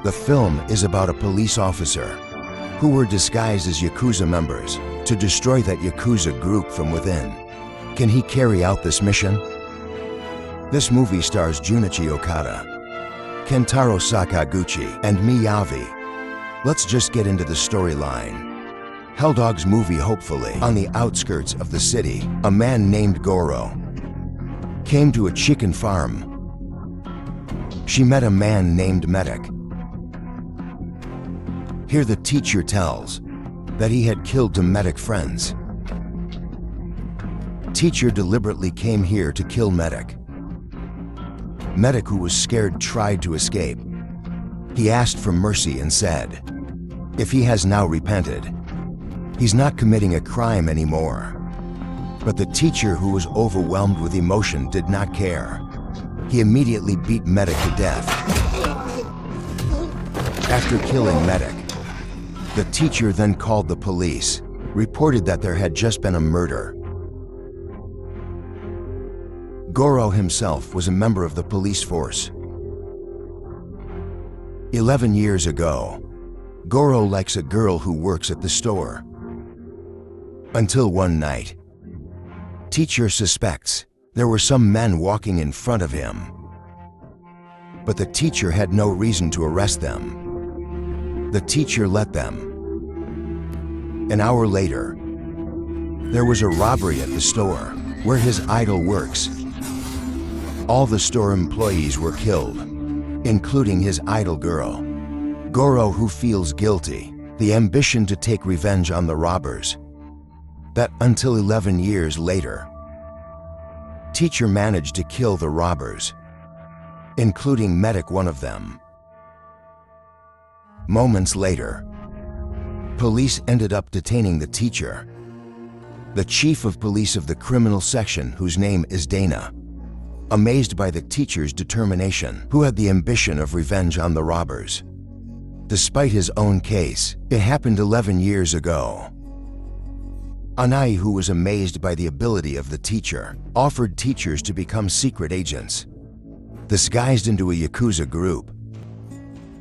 The film is about a police officer who were disguised as Yakuza members to destroy that Yakuza group from within. Can he carry out this mission? This movie stars Junichi Okada, Kentaro Sakaguchi, and Miyavi. Let's just get into the storyline. Helldog's movie. Hopefully, on the outskirts of the city, a man named Goro came to a chicken farm. She met a man named Medic. Here the teacher tells that he had killed two Medic friends. Teacher deliberately came here to kill Medic. Medic, who was scared, tried to escape. He asked for mercy and said, if he has now repented, he's not committing a crime anymore. But the teacher, who was overwhelmed with emotion, did not care. He immediately beat Medic to death. After killing Medic, the teacher then called the police, reported that there had just been a murder. Goro himself was a member of the police force. 11 years ago, Goro likes a girl who works at the store. Until one night, teacher suspects there were some men walking in front of him. But the teacher had no reason to arrest them. The teacher let them. An hour later, there was a robbery at the store where his idol works. All the store employees were killed, including his idol girl. Goro, who feels guilty, the ambition to take revenge on the robbers. That until 11 years later, teacher managed to kill the robbers, including Medic, one of them. Moments later, police ended up detaining the teacher. The chief of police of the criminal section, whose name is Dana, amazed by the teacher's determination, who had the ambition of revenge on the robbers. Despite his own case, it happened 11 years ago. Anai, who was amazed by the ability of the teacher, offered teachers to become secret agents, disguised into a Yakuza group.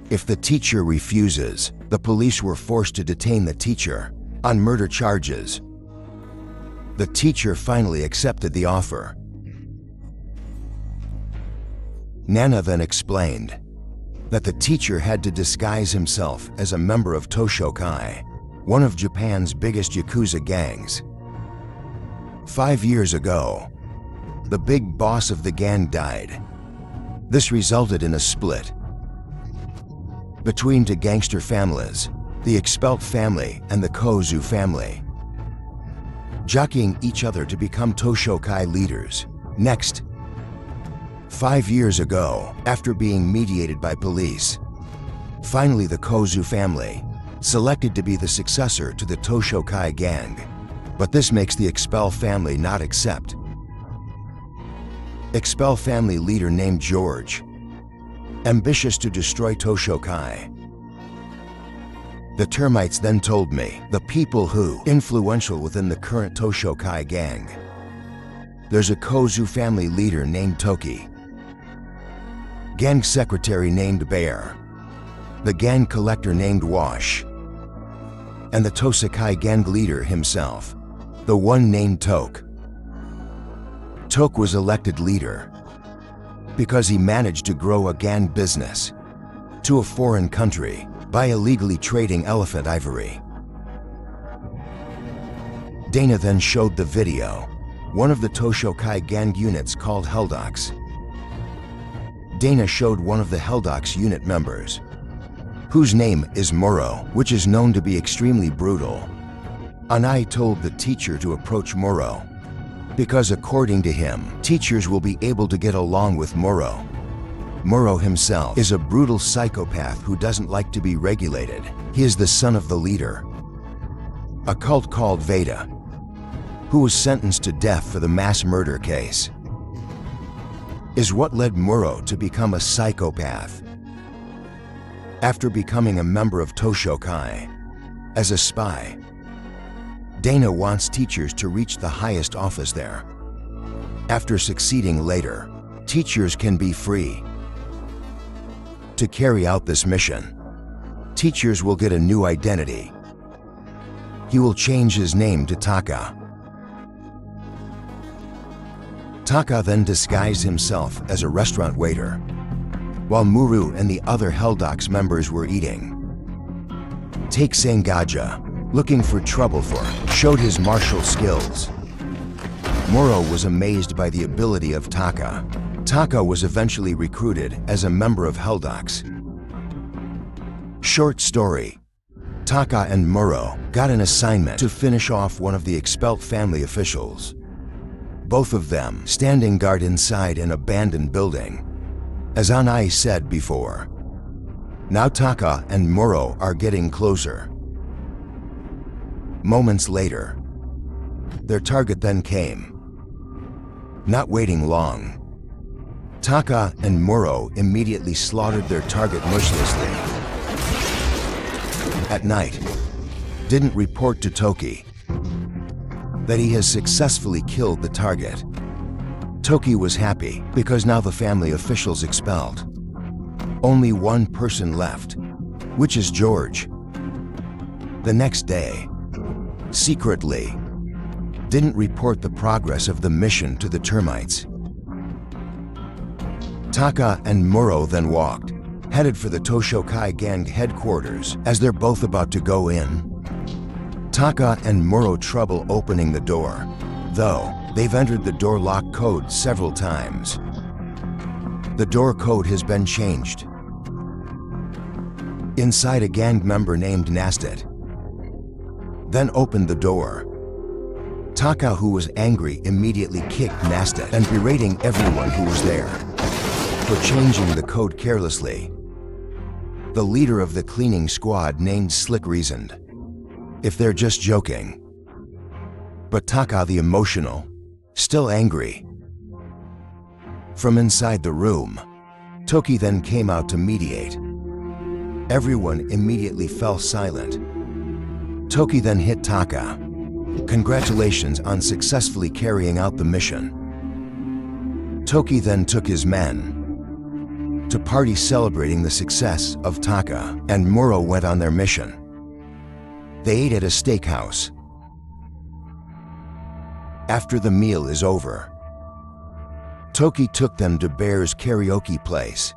If the teacher refuses, the police were forced to detain the teacher on murder charges. The teacher finally accepted the offer. Nana then explained that the teacher had to disguise himself as a member of Toshokai, one of Japan's biggest Yakuza gangs. 5 years ago, the big boss of the gang died. This resulted in a split between two gangster families, the Expelled family and the Kozu family, jockeying each other to become Toshokai leaders. Next, 5 years ago, after being mediated by police, finally the Kozu family selected to be the successor to the Toshokai gang. But this makes the Expel family not accept. Expel family leader named George, ambitious to destroy Toshokai. The termites then told me the people who influential within the current Toshokai gang. There's a Kozu family leader named Toki, gang secretary named Bear, the gang collector named Wash, and the Tosakai gang leader himself, the one named Toke. Toke was elected leader because he managed to grow a gang business to a foreign country by illegally trading elephant ivory. Dana then showed the video, one of the Toshokai gang units called Helldocs. Dana showed one of the Helldocs unit members, whose name is Muro, which is known to be extremely brutal. Anai told the teacher to approach Muro, because according to him, teachers will be able to get along with Muro. Muro himself is a brutal psychopath who doesn't like to be regulated. He is the son of the leader, a cult called Veda, who was sentenced to death for the mass murder case. Is what led Muro to become a psychopath. After becoming a member of Toshokai, as a spy, Dana wants teachers to reach the highest office there. After succeeding later, teachers can be free To carry out this mission, teachers will get a new identity. He will change his name to Taka. Taka then disguised himself as a restaurant waiter, while Muru and the other Helldocs members were eating. Take Sengaja, looking for trouble for, showed his martial skills. Moro was amazed by the ability of Taka. Taka was eventually recruited as a member of Helldocs. Short story. Taka and Muro got an assignment to finish off one of the expelled family officials. Both of them standing guard inside an abandoned building. As Anai said before, now Taka and Muro are getting closer. Moments later, their target then came. Not waiting long, Taka and Muro immediately slaughtered their target mercilessly. At night, didn't report to Toki that he has successfully killed the target. Toki was happy because now the family officials expelled. Only one person left, which is George. The next day, secretly, didn't report the progress of the mission to the termites. Taka and Muro then walked, headed for the Toshokai gang headquarters. As they're both about to go in, Taka and Muro trouble opening the door, though they've entered the door lock code several times. The door code has been changed. Inside, a gang member named Nastit then opened the door. Taka, who was angry, immediately kicked Nastit and berating everyone who was there for changing the code carelessly. The leader of the cleaning squad named Slick reasoned, if they're just joking. But Taka, the emotional, still angry. From inside the room, Toki then came out to mediate. Everyone immediately fell silent. Toki then hit Taka. Congratulations on successfully carrying out the mission. Toki then took his men to party celebrating the success of Taka, and Muro went on their mission. They ate at a steakhouse. After the meal is over, Toki took them to Bear's karaoke place.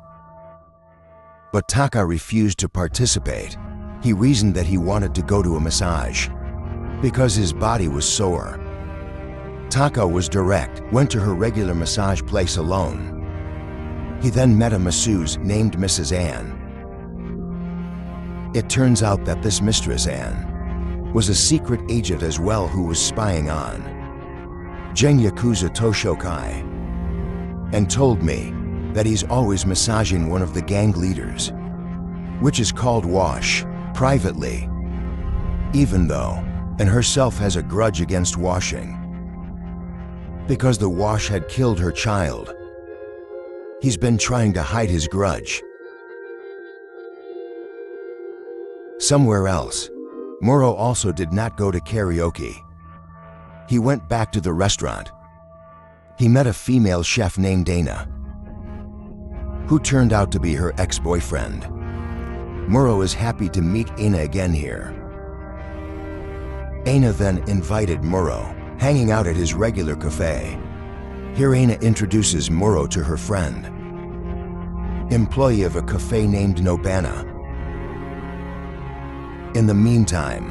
But Taka refused to participate. He reasoned that he wanted to go to a massage because his body was sore. Taka was direct, went to her regular massage place alone. He then met a masseuse named Mrs. Ann. It turns out that this Mistress Ann was a secret agent as well who was spying on Gen Yakuza Toshokai, and told me that he's always massaging one of the gang leaders, which is called Wash, privately, even though and herself has a grudge against Washing because the Wash had killed her child. He's been trying to hide his grudge. Somewhere else, Muro also did not go to karaoke. He went back to the restaurant. He met a female chef named Dana, who turned out to be her ex-boyfriend. Muro is happy to meet Aina again here. Aina then invited Muro, hanging out at his regular cafe. Here Aina introduces Muro to her friend, employee of a cafe named Nobana. In the meantime,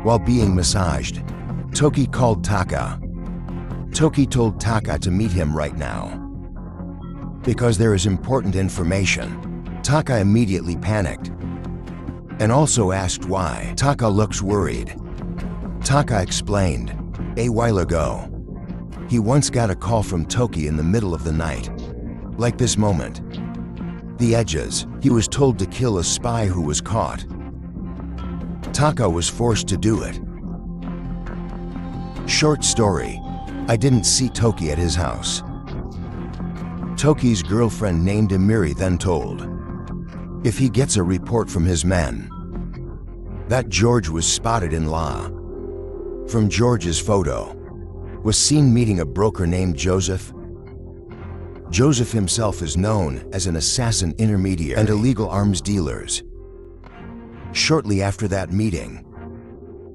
while being massaged, Toki called Taka. Toki told Taka to meet him right now because there is important information. Taka immediately panicked and also asked why. Taka looks worried. Taka explained, a while ago, he once got a call from Toki in the middle of the night. Like this moment. The edges, he was told to kill a spy who was caught. Taka was forced to do it. Short story, I didn't see Toki at his house. Toki's girlfriend named Emiri then told, if he gets a report from his men, that George was spotted in La. From George's photo, was seen meeting a broker named Joseph. Joseph himself is known as an assassin intermediary and illegal arms dealers. Shortly after that meeting,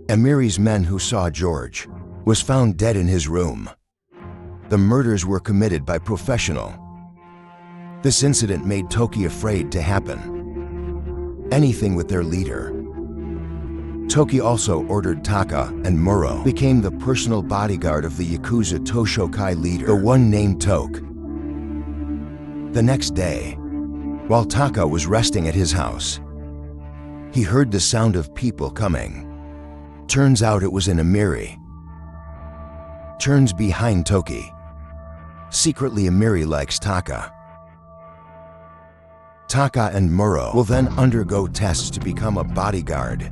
Amiri's men who saw George was found dead in his room. The murders were committed by professional. This incident made Toki afraid to happen anything with their leader. Toki also ordered Taka, and Muro became the personal bodyguard of the Yakuza Toshokai leader, the one named Toke. The next day, while Taka was resting at his house, he heard the sound of people coming. Turns out it was an Amiri. Turns behind Toki. Secretly, Amiri likes Taka. Taka and Muro will then undergo tests to become a bodyguard.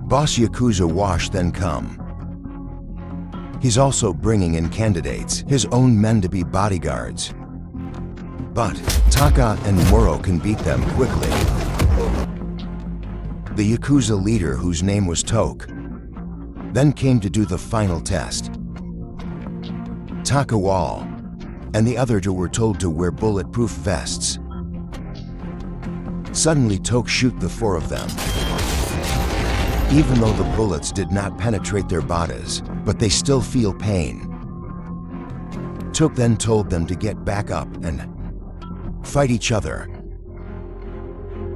Boss Yakuza Wash then come. He's also bringing in candidates, his own men to be bodyguards. But Taka and Muro can beat them quickly. The Yakuza leader, whose name was Toke, then came to do the final test. Taka Wall and the other two were told to wear bulletproof vests. Suddenly, Toke shoot the four of them. Even though the bullets did not penetrate their bodies, but they still feel pain. Toke then told them to get back up and fight each other.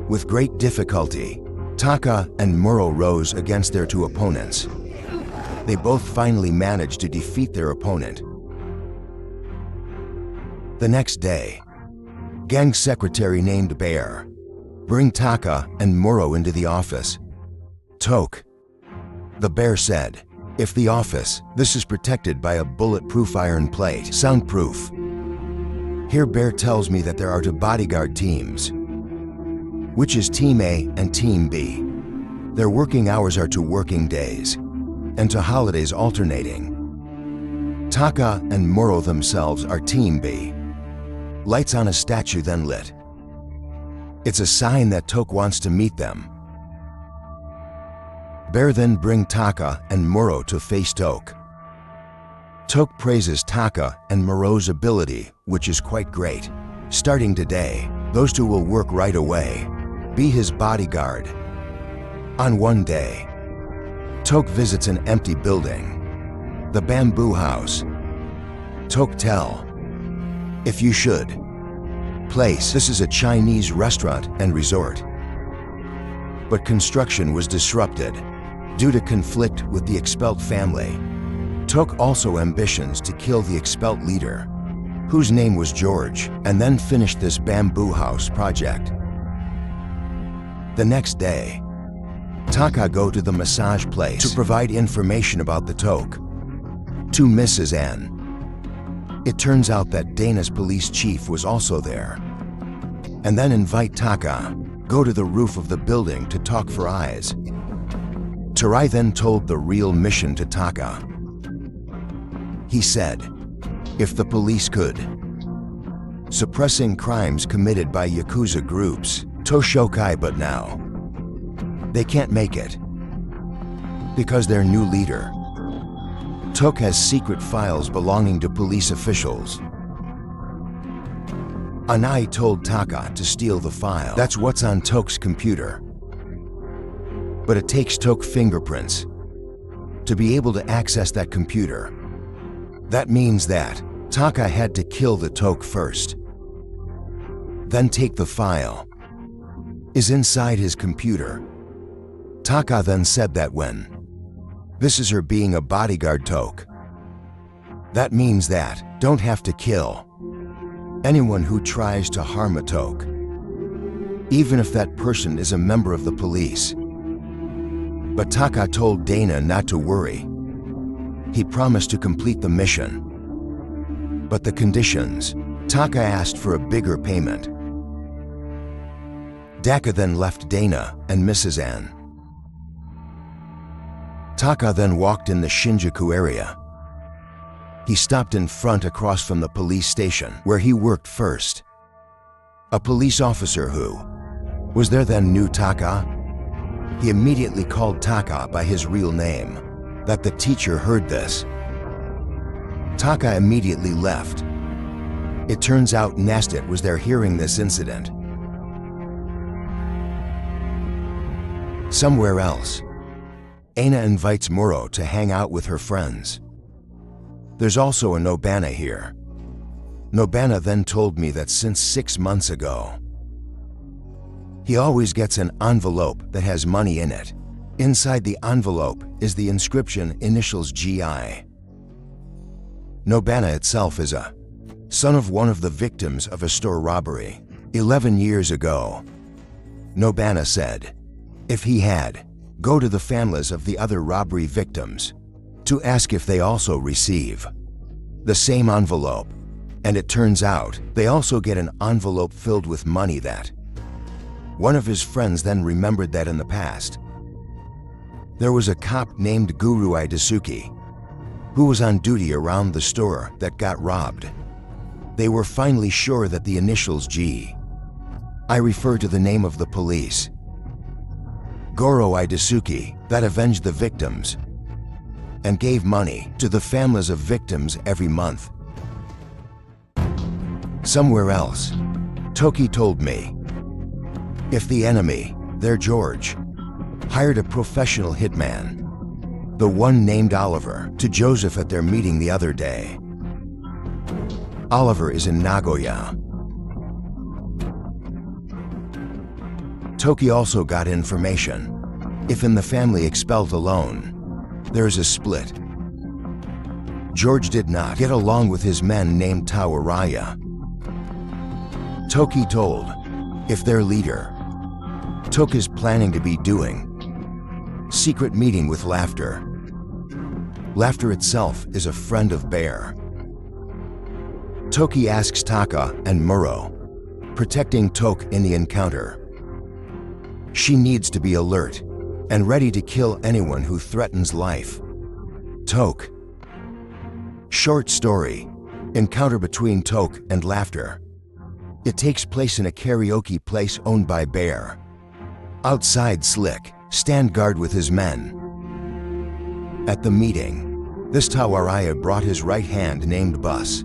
With great difficulty, Taka and Muro rose against their two opponents. They both finally managed to defeat their opponent. The next day, gang secretary named Bear bring Taka and Muro into the office. Toke, the Bear said, if the office, this is protected by a bulletproof iron plate, soundproof. Here Bear tells me that there are two bodyguard teams, which is Team A and Team B. Their working hours are to working days, and to holidays alternating. Taka and Muro themselves are Team B. Lights on a statue then lit. It's a sign that Toke wants to meet them. Bear then bring Taka and Muro to face Toke. Toke praises Taka and Muro's ability, which is quite great. Starting today, those two will work right away. Be his bodyguard. On one day, Toke visits an empty building, the bamboo house. Toke tell, if you should. Place, this is a Chinese restaurant and resort. But construction was disrupted due to conflict with the expelled family. Toke also ambitions to kill the expelled leader, whose name was George, and then finish this bamboo house project. The next day, Taka go to the massage place to provide information about the Toke to Mrs. N. It turns out that Dana's police chief was also there, and then invite Taka go to the roof of the building to talk for eyes. Tarai then told the real mission to Taka. He said, if the police could, suppressing crimes committed by Yakuza groups, Toshokai, but now they can't make it because their new leader, Toke, has secret files belonging to police officials. Anai told Taka to steal the file. That's what's on Toke's computer. But it takes Toke fingerprints to be able to access that computer. That means that Taka had to kill the Toke first, then take the file. Is inside his computer. Taka then said that when this is her being a bodyguard Toke, that means that don't have to kill anyone who tries to harm a Toke, even if that person is a member of the police. But Taka told Dana not to worry. He promised to complete the mission. But the conditions, Taka asked for a bigger payment. Daka then left Dana and Mrs. N. Taka then walked in the Shinjuku area. He stopped in front across from the police station where he worked first. A police officer who was there then knew Taka. He immediately called Taka by his real name. That the teacher heard this. Taka immediately left. It turns out Nastit was there hearing this incident. Somewhere else, Aina invites Muro to hang out with her friends. There's also a Nobana here. Nobana then told me that since 6 months ago, he always gets an envelope that has money in it. Inside the envelope is the inscription initials GI. Nobana itself is a son of one of the victims of a store robbery 11 years ago. Nobana said if he had, go to the families of the other robbery victims to ask if they also receive the same envelope. And it turns out they also get an envelope filled with money that one of his friends then remembered that in the past, there was a cop named Guru Idasuki who was on duty around the store that got robbed. They were finally sure that the initials G, I refer to the name of the police, Goro Idasuki, that avenged the victims and gave money to the families of victims every month. Somewhere else, Toki told me if the enemy, their George, hired a professional hitman, the one named Oliver, to Joseph at their meeting the other day. Oliver is in Nagoya. Toki also got information. If in the family expelled alone, there is a split. George did not get along with his men named Tawaraya. Toki told if their leader, Tok, is planning to be doing secret meeting with Laughter. Laughter itself is a friend of Bear. Toki asks Taka and Muro, protecting Tok in the encounter. She needs to be alert and ready to kill anyone who threatens life. Tok. Short story, encounter between Tok and Laughter. It takes place in a karaoke place owned by Bear. Outside, Slick stand guard with his men. At the meeting, this Tawaraya brought his right hand named Bus.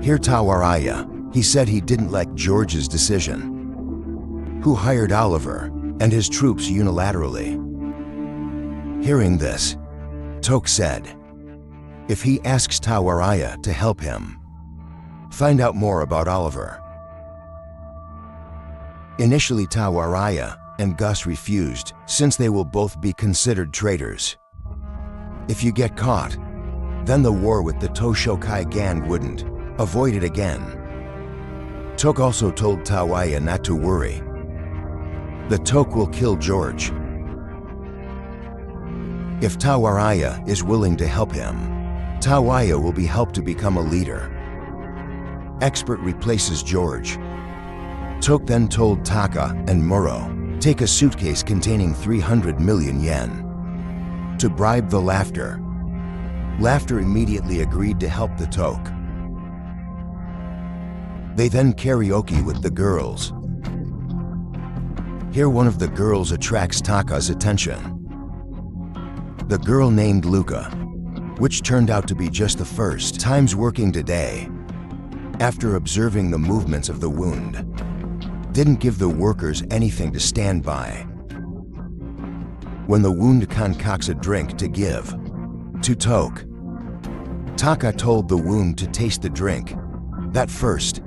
Here Tawaraya, he said he didn't like George's decision, who hired Oliver and his troops unilaterally. Hearing this, Tok said if he asks Tawaraya to help him find out more about Oliver. Initially, Tawaraya and Gus refused, since they will both be considered traitors. If you get caught, then the war with the Toshokai gang wouldn't. Avoid it again. Tok also told Tawaraya not to worry. The Tok will kill George. If Tawaraya is willing to help him, Tawaraya will be helped to become a leader. Expert replaces George. Tok then told Taka and Muro, take a suitcase containing 300 million yen to bribe the Laughter. Laughter immediately agreed to help the Tok. They then karaoke with the girls. Here one of the girls attracts Taka's attention. The girl named Luca, which turned out to be just the first times working today. After observing the movements of the wound, didn't give the workers anything to stand by. When the wound concocts a drink to give to Tok, Taka told the wound to taste the drink. At first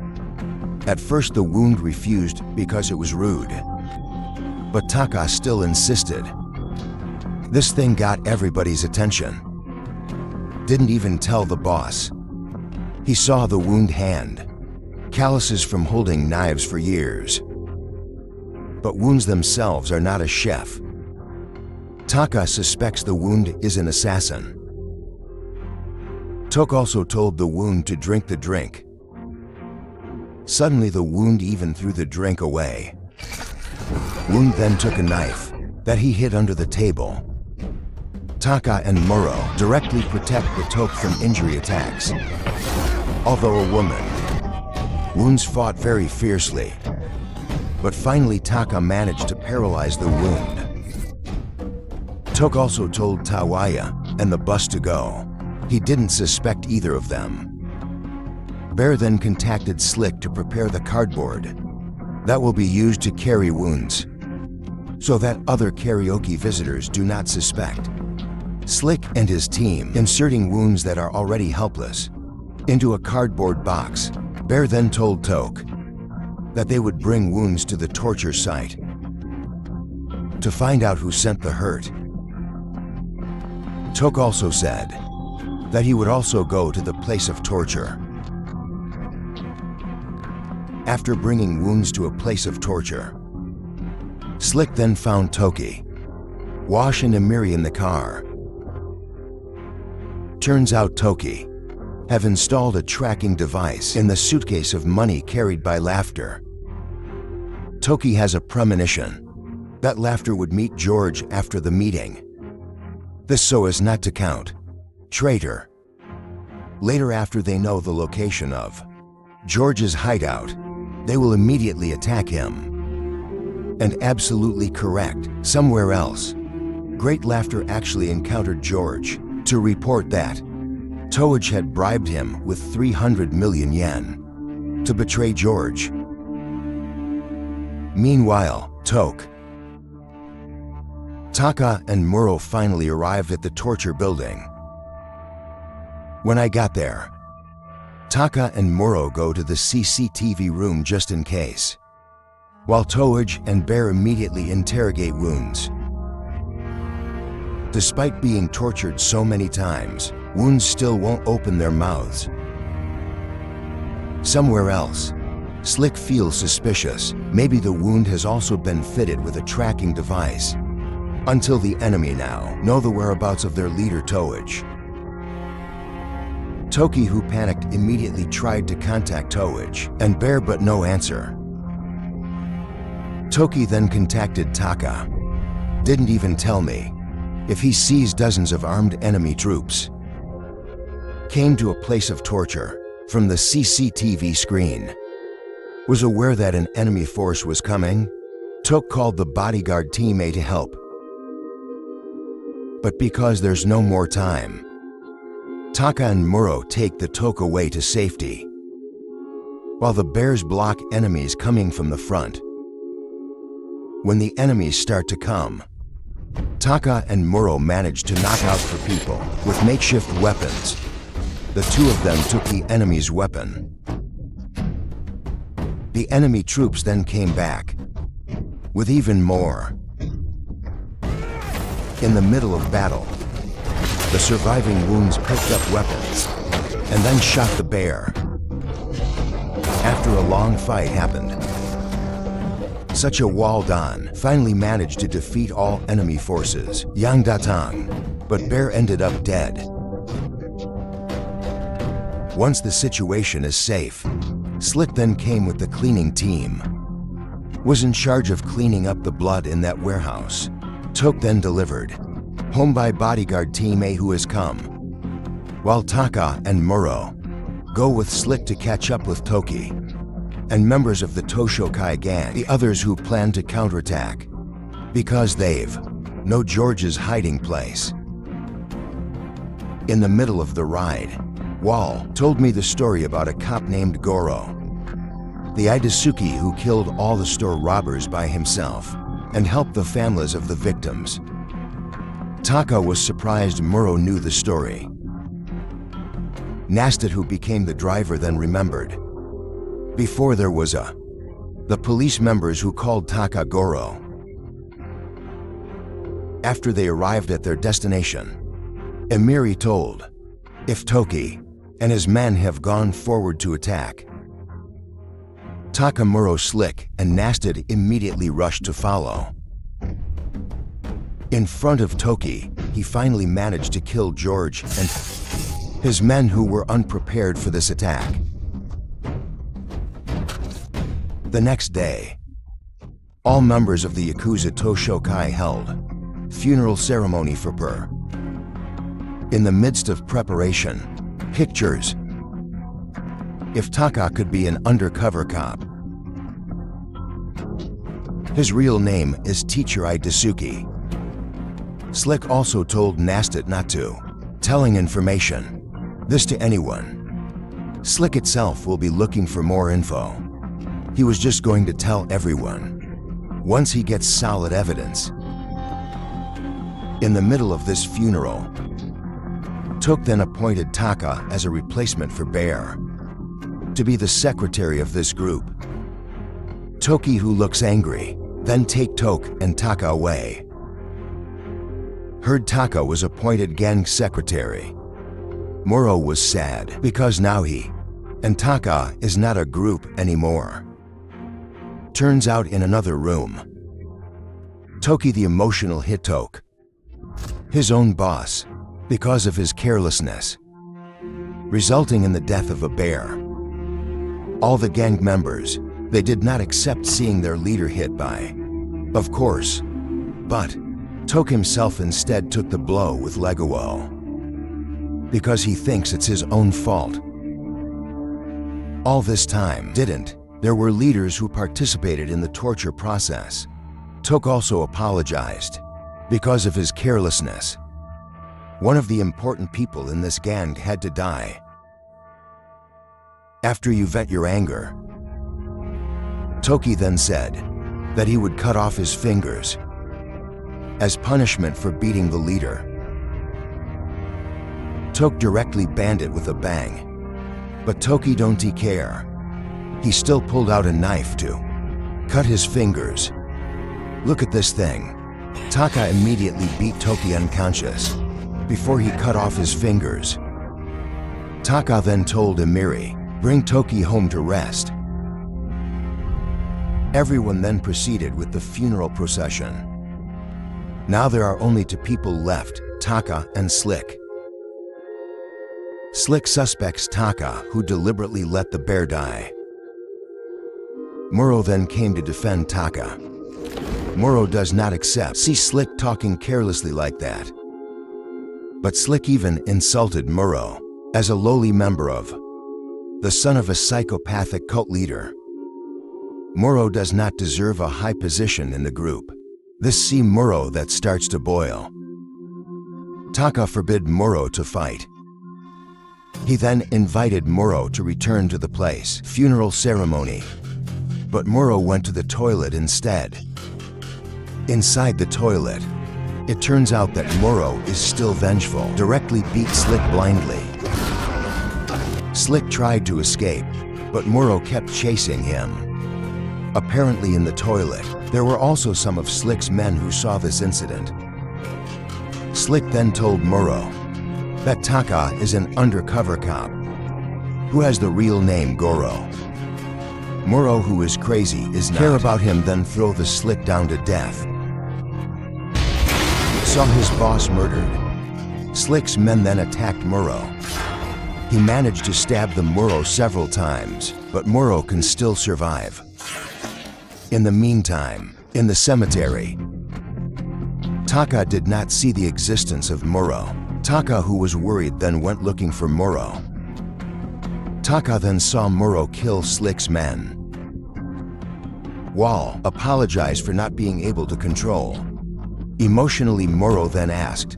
the wound refused because it was rude, but Taka still insisted. This thing got everybody's attention. Didn't even tell the boss. He saw the wound hand, calluses from holding knives for years. But wounds themselves are not a chef. Taka suspects the wound is an assassin. Tok also told the wound to drink the drink. Suddenly the wound even threw the drink away. Wound then took a knife that he hid under the table. Taka and Muro directly protect the Tok from injury attacks. Although a woman, Wounds fought very fiercely, but finally Taka managed to paralyze the wound. Tok also told Tawaya and the bus to go. He didn't suspect either of them. Bear then contacted Slick to prepare the cardboard that will be used to carry wounds, so that other karaoke visitors do not suspect. Slick and his team inserting wounds that are already helpless into a cardboard box. Bear then told Toke that they would bring wounds to the torture site to find out who sent the hurt. Toke also said that he would also go to the place of torture. After bringing wounds to a place of torture, Slick then found Toki, Wash and Amiri in the car. Turns out Toki have installed a tracking device in the suitcase of money carried by Laughter. Toki has a premonition that Laughter would meet George after the meeting. This so as not to count traitor. Later, after they know the location of George's hideout, they will immediately attack him. And absolutely correct, somewhere else, Great Laughter actually encountered George to report that Toage had bribed him with 300 million yen to betray George. Meanwhile, Taka and Muro finally arrived at the torture building. When I got there, Taka and Muro go to the CCTV room just in case, while Toage and Bear immediately interrogate Wounds. Despite being tortured so many times, Wounds still won't open their mouths. Somewhere else, Slick feels suspicious. Maybe the wound has also been fitted with a tracking device, until the enemy now know the whereabouts of their leader Toage. Toki, who panicked, immediately tried to contact Toage and Bear, but no answer. Toki then contacted Taka. Didn't even tell me if he sees dozens of armed enemy troops. Came to a place of torture from the CCTV screen. Was aware that an enemy force was coming. Toke called the bodyguard team A to help. But because there's no more time, Taka and Muro take the Toke away to safety, while the Bears block enemies coming from the front. When the enemies start to come, Taka and Muro manage to knock out the people with makeshift weapons. The two of them took the enemy's weapon. The enemy troops then came back with even more. In the middle of battle, the surviving Wounds picked up weapons and then shot the Bear. After a long fight happened, such a Waldan finally managed to defeat all enemy forces, Yang Datang, but Bear ended up dead. Once the situation is safe, Slick then came with the cleaning team. Was in charge of cleaning up the blood in that warehouse. Toke then delivered home by bodyguard team A, who has come, while Taka and Muro go with Slick to catch up with Toki and members of the Toshokai gang, the others who plan to counterattack, because they've know George's hiding place. In the middle of the ride, Wall told me the story about a cop named Goro, the Idasuki who killed all the store robbers by himself and helped the families of the victims. Taka was surprised Muro knew the story. Nastat, who became the driver, then remembered. Before there was the police members who called Taka Goro. After they arrived at their destination, Amiri told if Toki and his men have gone forward to attack. Taka, Muro, Slick, and Nastat immediately rushed to follow. In front of Toki, he finally managed to kill George and his men, who were unprepared for this attack. The next day, all members of the Yakuza Toshokai held funeral ceremony for Per. In the midst of preparation, pictures. If Taka could be an undercover cop. His real name is Teacher Idasuki. Slick also told Nastat not to telling information this to anyone. Slick itself will be looking for more info. He was just going to tell everyone once he gets solid evidence. In the middle of this funeral, Toke then appointed Taka as a replacement for Bear to be the secretary of this group. Toki, who looks angry, then take Toke and Taka away. Heard Taka was appointed gang secretary. Muro was sad because now he and Taka is not a group anymore. Turns out in another room, Toki the emotional hit Toke, his own boss, because of his carelessness, resulting in the death of a bear. All the gang members, they did not accept seeing their leader hit by, of course, but Toke himself instead took the blow with Leguo because he thinks it's his own fault. All this time there were leaders who participated in the torture process. Toke also apologized because of his carelessness. One of the important people in this gang had to die. After you vent your anger, Toki then said that he would cut off his fingers as punishment for beating the leader. Toke directly banned it with a bang, but Toki don't care. He still pulled out a knife to cut his fingers. Look at this thing. Taka immediately beat Toki unconscious before he cut off his fingers. Taka then told Emiri, bring Toki home to rest. Everyone then proceeded with the funeral procession. Now there are only two people left, Taka and Slick. Slick suspects Taka, who deliberately let the bear die. Muro then came to defend Taka. Muro does not accept see Slick talking carelessly like that. But Slick even insulted Muro as a lowly member of the son of a psychopathic cult leader. Muro does not deserve a high position in the group. This see Muro that starts to boil. Taka forbid Muro to fight. He then invited Muro to return to the place funeral ceremony, but Muro went to the toilet instead. Inside the toilet, it turns out that Muro is still vengeful, directly beat Slick blindly. Slick tried to escape, but Muro kept chasing him. Apparently in the toilet, there were also some of Slick's men who saw this incident. Slick then told Muro that Taka is an undercover cop who has the real name Goro. Muro, who is crazy, is not care about him, then throw the Slick down to death. Saw his boss murdered. Slick's men then attacked Muro. He managed to stab the Muro several times, but Muro can still survive. In the meantime, in the cemetery, Taka did not see the existence of Muro. Taka, who was worried, then went looking for Muro. Taka then saw Muro kill Slick's men. Wall apologized for not being able to control. Emotionally, Muro then asked,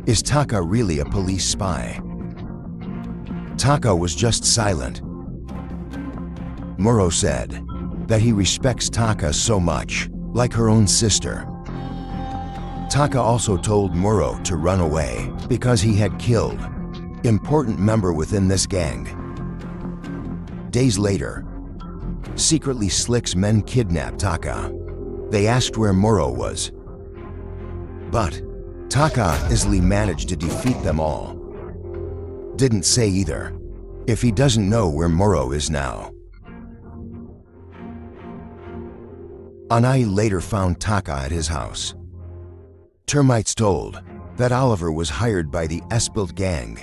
is Taka really a police spy? Taka was just silent. Muro said that he respects Taka so much, like her own sister. Taka also told Muro to run away because he had killed important member within this gang. Days later, secretly Slick's men kidnapped Taka. They asked where Muro was, but Taka easily managed to defeat them all. Didn't say either if he doesn't know where Muro is now. Anai later found Taka at his house. Termites told that Oliver was hired by the Espelt gang.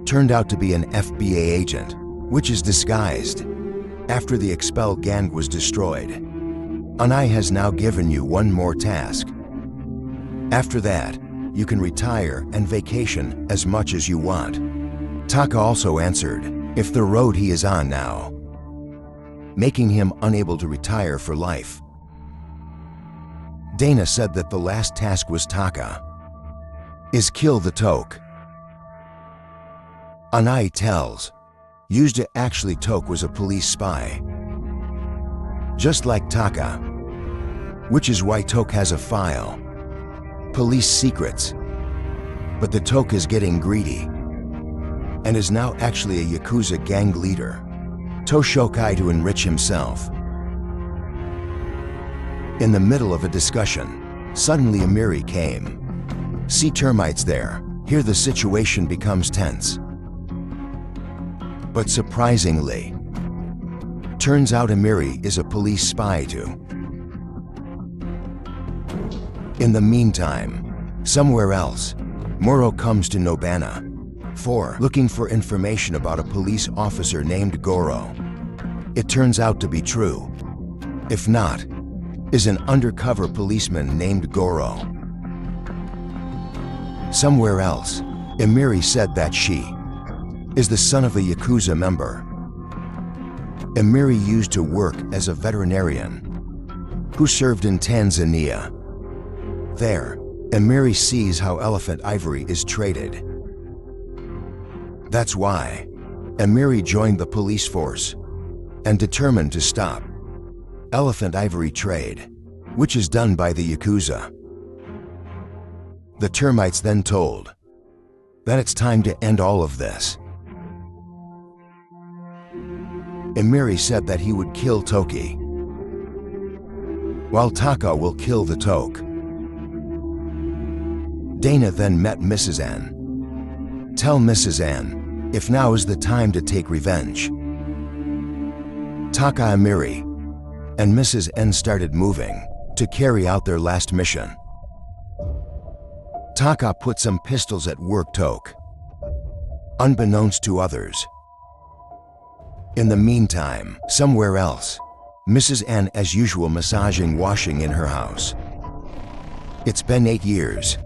Turned out to be an FBA agent, which is disguised. After the expelled gang was destroyed, Anai has now given you one more task. After that, you can retire and vacation as much as you want. Taka also answered if the road he is on now, making him unable to retire for life. Dana said that the last task was Taka is kill the Toke. Anai tells, used to actually Toke was a police spy. Just like Taka, which is why Toke has a file. Police secrets. But the Toke is getting greedy and is now actually a Yakuza gang leader. Toshokai to enrich himself. In the middle of a discussion, suddenly Amiri came. See termites there. Here the situation becomes tense. But surprisingly, turns out Amiri is a police spy too. In the meantime, somewhere else, Moro comes to Nobana looking for information about a police officer named Goro. It turns out to be true. If not, is an undercover policeman named Goro. Somewhere else, Amiri said that she is the son of a Yakuza member. Amiri used to work as a veterinarian who served in Tanzania. There, Amiri sees how elephant ivory is traded. That's why Amiri joined the police force and determined to stop elephant ivory trade, which is done by the Yakuza. The termites then told that it's time to end all of this. Amiri said that he would kill Toki, while Taka will kill the Toke. Dana then met Mrs. N. Tell Mrs. N if now is the time to take revenge. Taka, Amiri, and Mrs. N started moving to carry out their last mission. Taka put some pistols at work Toke, unbeknownst to others. In the meantime, somewhere else, Mrs. N as usual massaging washing in her house. It's been 8 years.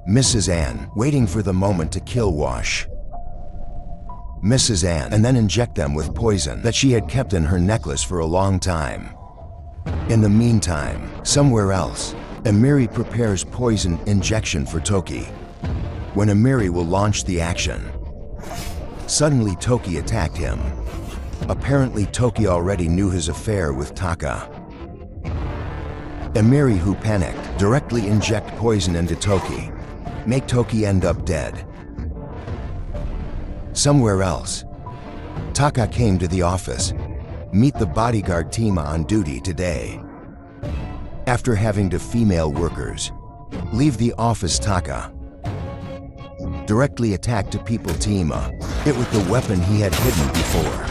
Mrs. N waiting for the moment to kill Wash. Mrs. N and then inject them with poison that she had kept in her necklace for a long time. In the meantime, somewhere else, Amiri prepares poison injection for Toki. When Amiri will launch the action, suddenly Toki attacked him. Apparently Toki already knew his affair with Taka. Amiri, who panicked, directly inject poison into Toki, make Toki end up dead. Somewhere else, Taka came to the office, meet the bodyguard team on duty today. After having the female workers leave the office, Taka directly attacked to people Tima, it with the weapon he had hidden before.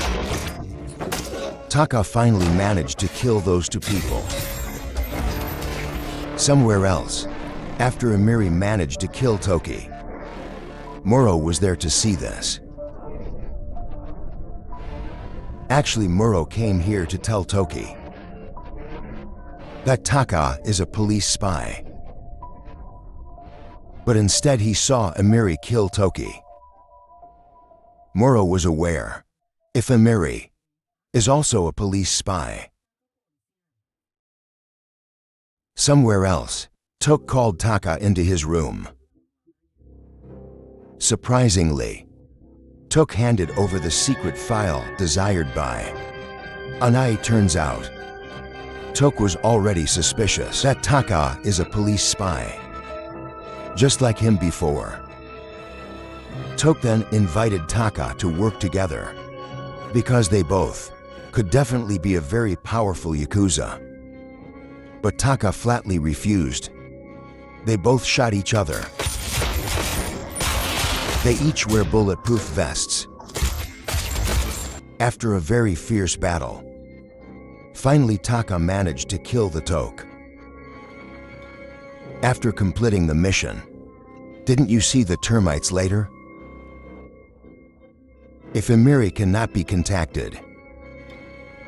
Taka finally managed to kill those 2 people. Somewhere else, after Amiri managed to kill Toki, Muro was there to see this. Actually, Muro came here to tell Toki that Taka is a police spy. But instead he saw Amiri kill Toki. Muro was aware if Amiri is also a police spy. Somewhere else, Toke called Taka into his room. Surprisingly, Toke handed over the secret file desired by Anai. Turns out, Toke was already suspicious that Taka is a police spy, just like him before. Toke then invited Taka to work together because they both could definitely be a very powerful Yakuza. But Taka flatly refused. They both shot each other. They each wear bulletproof vests. After a very fierce battle, finally Taka managed to kill the Toke. After completing the mission, didn't you see the termites later? If Amiri cannot be contacted,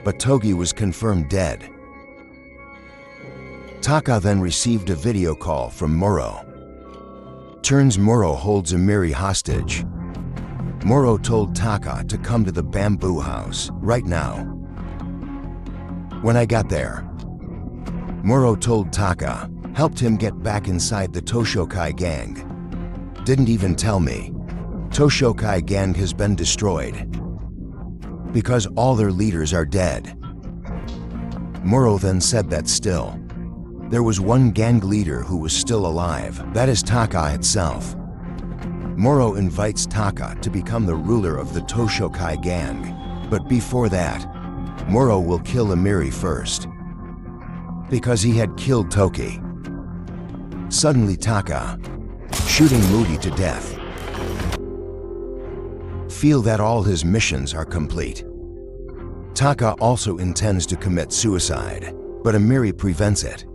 but Togi was confirmed dead. Taka then received a video call from Muro. Turns Muro holds Amiri hostage. Muro told Taka to come to the bamboo house right now. When I got there, Muro told Taka, helped him get back inside the Toshokai gang. Didn't even tell me. Toshokai gang has been destroyed because all their leaders are dead. Muro then said that still, there was one gang leader who was still alive. That is Taka itself. Muro invites Taka to become the ruler of the Toshokai gang. But before that, Muro will kill Amiri first, because he had killed Toki. Suddenly Taka, shooting Moody to death, feel that all his missions are complete. Taka also intends to commit suicide, but Amiri prevents it.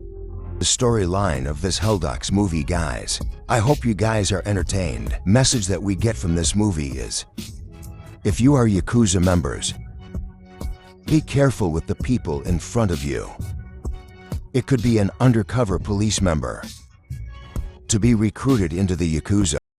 The storyline of this Helldocs movie, guys. I hope you guys are entertained. Message that we get from this movie is, if you are Yakuza members, be careful with the people in front of you. It could be an undercover police member to be recruited into the Yakuza.